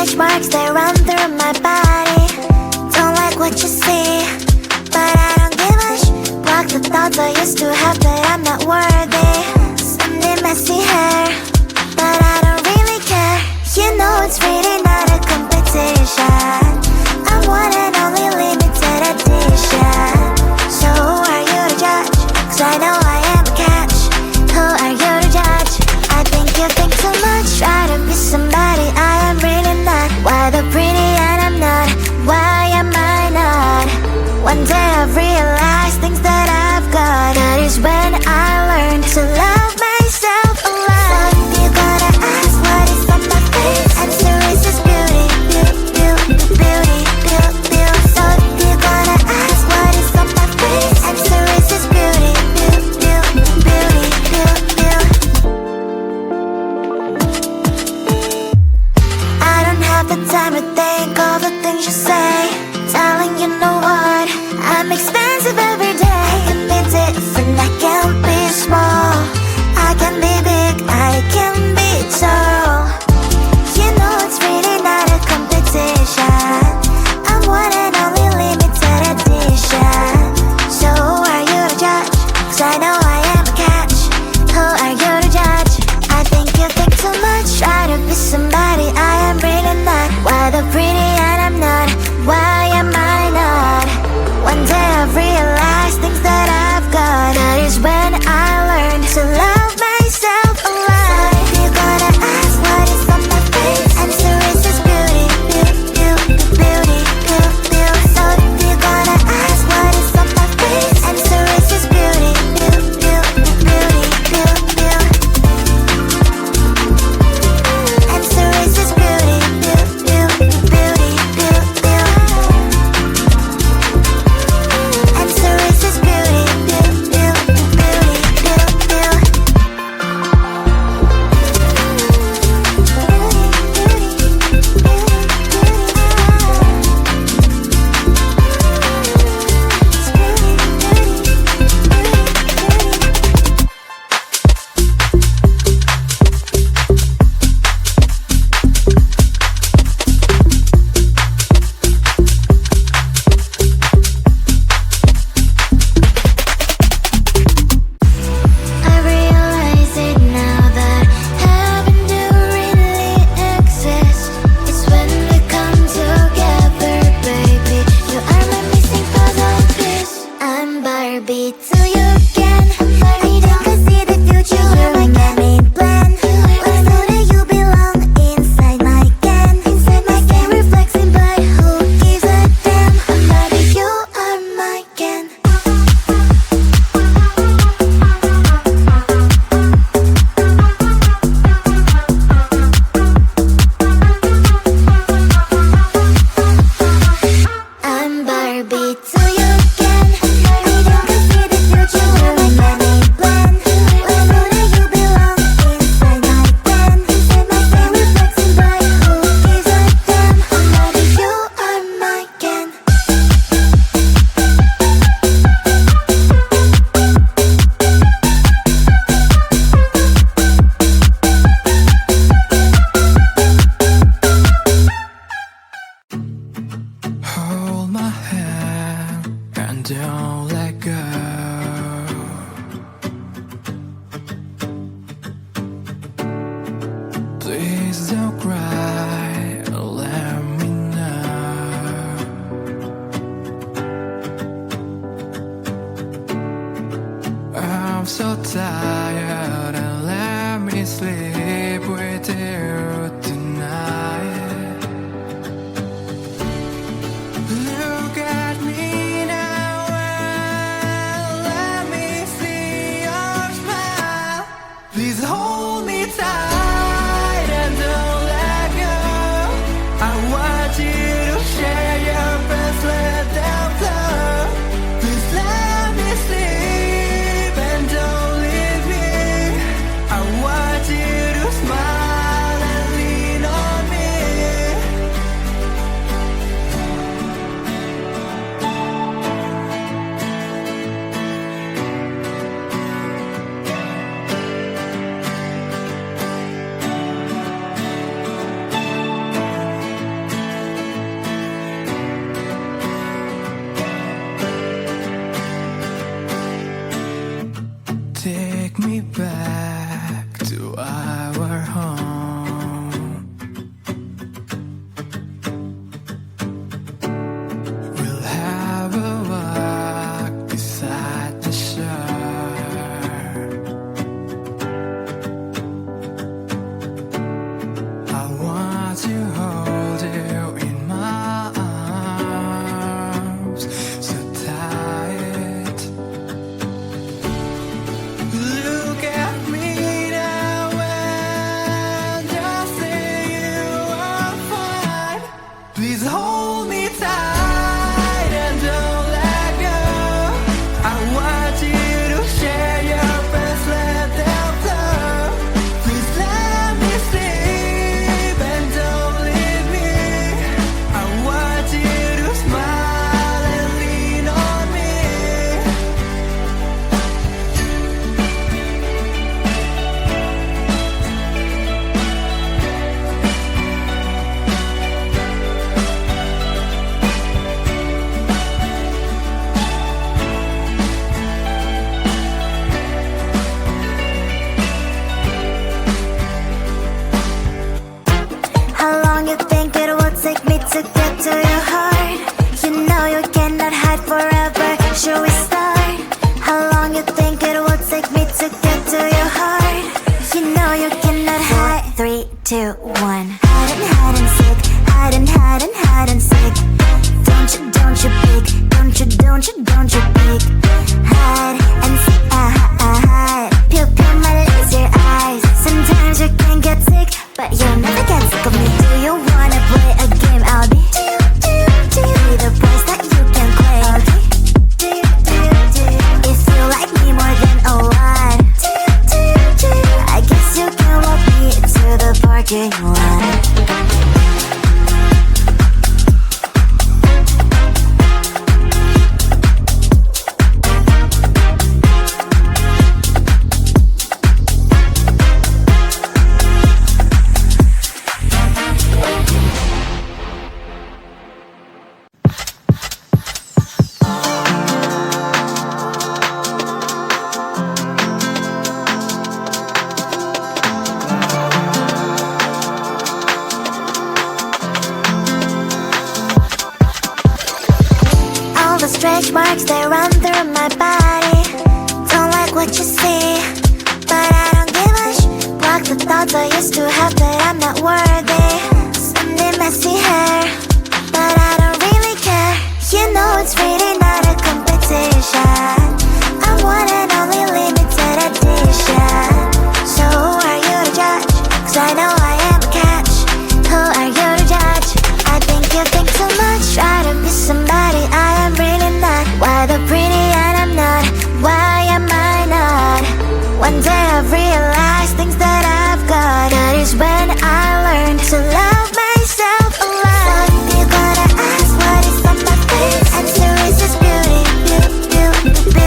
stretch marks that run through my body. Don't like what you see, but I don't give a block the thoughts I used to have that I'm not worthy. Sunday messy hair, but I don't really care. You know it's really not a competition. I'm one and only limited edition. So who are you to judge? 'Cause I know I am a catch. Who are you to judge? I think you think too much. Try to be somebody I am really not. Why the pretty and I'm not? Why am I not? One day I've realized things that I've got. That is when I learned to love myself a lot. So if you're gonna ask what is on my face, answer is just beauty, beauty, beauty, beauty, beauty. So if you're gonna ask what is on my face, answer is just beauty, beauty, beauty, beauty, beauty. I don't have the time to think all the things you say. Darling, you know what? I'm expensive every day. I can be different, I can be small. I can be big, I can be tall. You know it's really not a competition. I'm one and only limited edition. So who are you to judge? 'Cause I know I am a catch. Who are you to judge? I think you think too much. Try to be somebody I am really not. Why the pretty and I'm not? Why am I not? One day I've realized things that I've got. That is when I learned to love myself a lot. So if you're gonna ask what is on my face, answer is just beauty, beauty, beauty, beauty, beauty, beauty. So if you're gonna ask what is on my face, answer is just beauty, beauty, beauty, beauty, beauty, beauty. Answer is just beauty, beauty, beauty, beauty, beauty, beauty. Answer is just beauty, beauty, beauty, beauty, beauty, beauty. I realize it now that heaven do really exist. It's when we come together, baby. You are my missing puzzle piece. I'm Barbie till you can. I think I see the future. You're my main plan. Let's know that you belong inside my can. Inside my can, reflexing, but who gives a damn? I'm Barbie, you are my can. I'm Barbie till you can. I think I see the future. You're my main plan. Let's know that you belong inside my can. Inside my can, reflexing, but who gives a damn? I'm Barbie, you are my can. Hold my hand and don't let go. Please don't cry, let me know. I'm so tired and let me sleep with you tonight. Look at me now and let me see your smile. Please hold me tight and don't let go. to get to your heart. You know you cannot hide forever. Should we start? How long you think it will take me to get to your heart? You know you cannot hide. 3, 2, 1. Hide and seek. Hide and seek. Don't you peek. Don't you peek. Hide and seek. Hide. Pew pew my laser eyes. Sometimes you can get sick, but you'll never get sick of me. Do you wanna play a game? I'll be the price that you can claim. If you like me more than a lot, I guess you can walk me to the parking lot. The stretch marks, they run through my body. Don't like what you see, but I don't give a block the thoughts I used to have that I'm not worthy. Sunday messy hair, but I don't really care. You know it's really not a competition. I'm one and only limited edition. So who are you to judge? 'Cause I know I am a catch. Who are you to judge? I think you think too much. Try to be somebody I am really not. Why the pretty and I'm not? Why am I not? One day I've realized things that I've got. That is when I learned to love myself a lot. Some people gonna ask what is on my face. Answer is just beauty, beauty, beauty.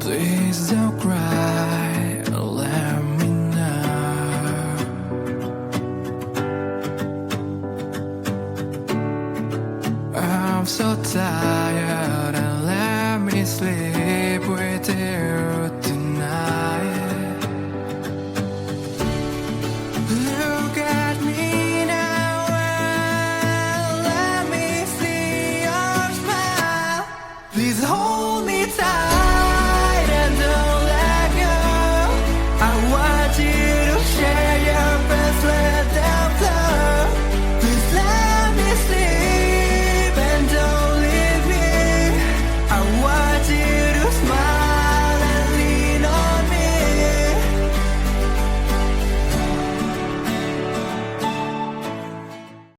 Please don't cry, let me know. I'm so tired and let me sleep.